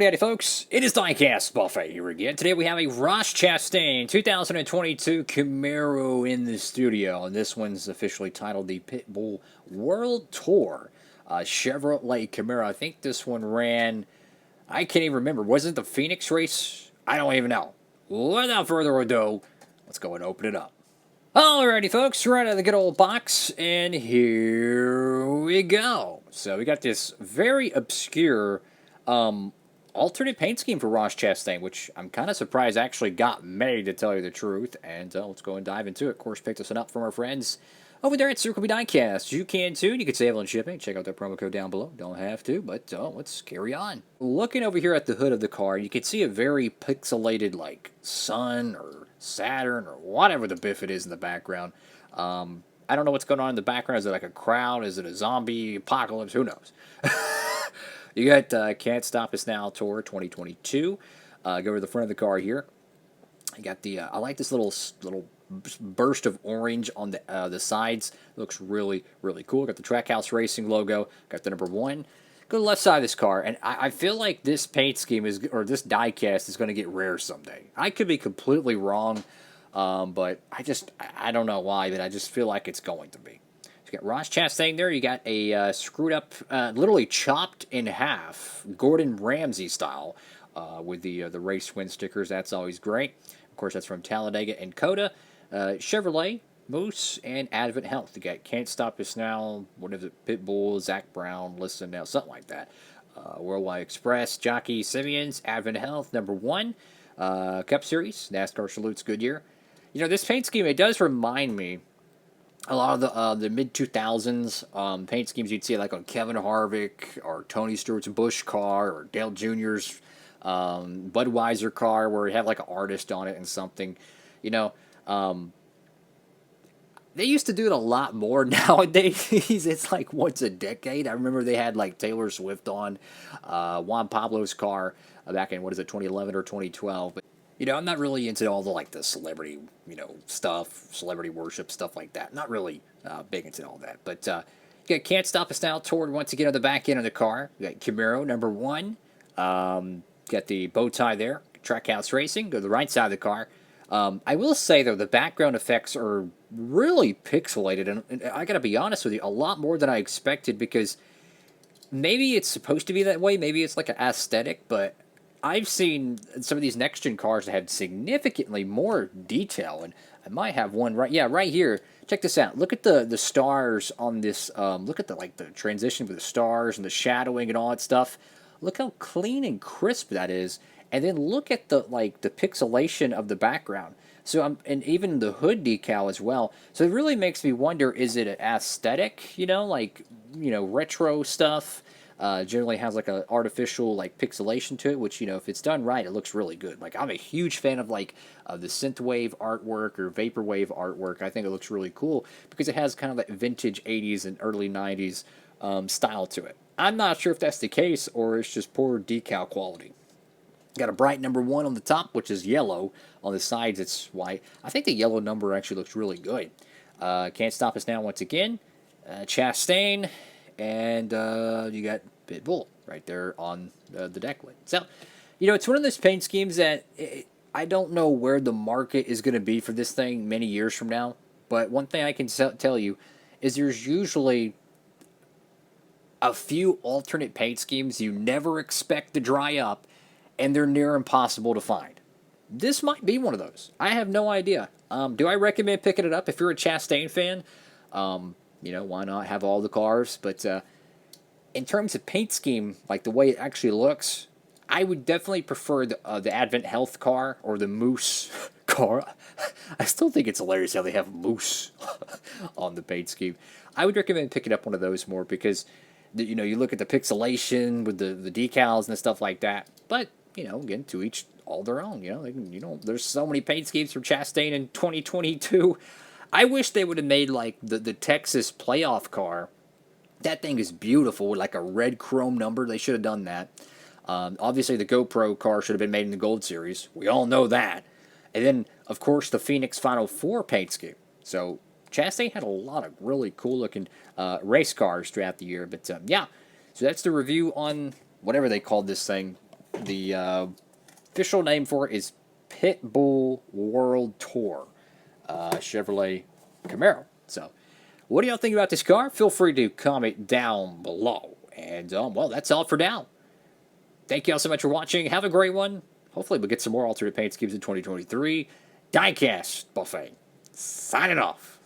Howdy folks, it is Diecastbuffet here again. Today we have a Ross Chastain 2022 Camaro in the studio, and this one's officially titled the Pitbull World Tour Chevrolet Camaro. I think this one ran, I can't even remember, was it the Phoenix race? I don't even know. Without further ado, let's go and open it up. Alrighty folks, right out of the good old box, and here we go. So we got this very obscure alternate paint scheme for Ross Chastain, which I'm kind of surprised actually got made, to tell you the truth. And let's go and dive into it. Of course, picked this one up from our friends over there at Circle B Diecast. You can too. You can save on shipping. Check out that promo code down below. Don't have to, but let's carry on. Looking over here at the hood of the car, you can see a very pixelated, like, sun or Saturn or whatever the biff it is in the background. I don't know what's going on in the background. Is it like a crowd? Is it a zombie apocalypse? Who knows? You got Can't Stop Us Now Tour 2022. Go to the front of the car here. You got the I like this little burst of orange on the sides. It looks really cool. Got the Trackhouse Racing logo. Got the number 1. Go to the left side of this car, and I feel like this paint scheme is, or this diecast is going to get rare someday. I could be completely wrong, but I don't know why, but I just feel like it's going to be. You got Ross Chastain there. You got a screwed up, literally chopped in half, Gordon Ramsay style, with the race win stickers. That's always great. Of course, that's from Talladega and Coda. Chevrolet, Moose, and Advent Health. You got Can't Stop Us Now, what is it, Pitbull, Zach Brown, Listen Now, something like that. Worldwide Express, Jockey Simeons, Advent Health, number 1. Cup Series, NASCAR Salutes Goodyear. You know, this paint scheme, it does remind me a lot of the mid-2000s paint schemes you'd see like on Kevin Harvick or Tony Stewart's Busch car or Dale Jr.'s Budweiser car, where you have like an artist on it and something. You know, they used to do it a lot more. Nowadays, it's like once a decade. I remember they had like Taylor Swift on Juan Pablo's car back in, 2011 or 2012. But you know, I'm not really into all the celebrity, stuff, celebrity worship, stuff like that. Not really big into all that. But you got Can't Stop Us Now Tour once again on the back end of the car. You got Camaro, number 1. Got the bow tie there. Trackhouse Racing. Go to the right side of the car. I will say, though, the background effects are really pixelated. And I got to be honest with you, a lot more than I expected, because maybe it's supposed to be that way. Maybe it's like an aesthetic, but I've seen some of these next-gen cars that have significantly more detail, and I might have one right here. Check this out. Look at the stars on this. Look at the transition with the stars and the shadowing and all that stuff. Look how clean and crisp that is, and then look at the pixelation of the background. So and even the hood decal as well. So it really makes me wonder: is it an aesthetic? Retro stuff. Generally has like an artificial pixelation to it, which if it's done right, it looks really good. Like, I'm a huge fan of the synthwave artwork or vaporwave artwork. I think it looks really cool because it has kind of that vintage 80s and early 90s style to it. I'm not sure if that's the case or it's just poor decal quality. Got a bright number 1 on the top, which is yellow. On the sides, it's white. I think the yellow number actually looks really good. Can't Stop Us Now once again. Chastain. And you got Pitbull right there on the deck lid. So, it's one of those paint schemes that I don't know where the market is going to be for this thing many years from now. But one thing I can tell you is there's usually a few alternate paint schemes you never expect to dry up, and they're near impossible to find. This might be one of those. I have no idea. Do I recommend picking it up if you're a Chastain fan? Why not have all the cars? But in terms of paint scheme, like the way it actually looks, I would definitely prefer the Advent Health car or the Moose car. I still think it's hilarious how they have Moose on the paint scheme. I would recommend picking up one of those more because, you look at the pixelation with the decals and stuff like that. But, again, to each all their own. There's so many paint schemes from Chastain in 2022. I wish they would have made the Texas playoff car. That thing is beautiful with a red chrome number. They should have done that. Obviously, the GoPro car should have been made in the Gold Series. We all know that. And then, of course, the Phoenix Final 4 paint scheme. So Chastain had a lot of really cool looking race cars throughout the year. But yeah, so that's the review on whatever they called this thing. The official name for it is Pitbull World Tour Chevrolet Camaro. So, what do y'all think about this car? Feel free to comment down below. And, well, that's all for now. Thank y'all so much for watching. Have a great one. Hopefully we'll get some more alternate paint schemes in 2023. Diecast Buffet. Signing off.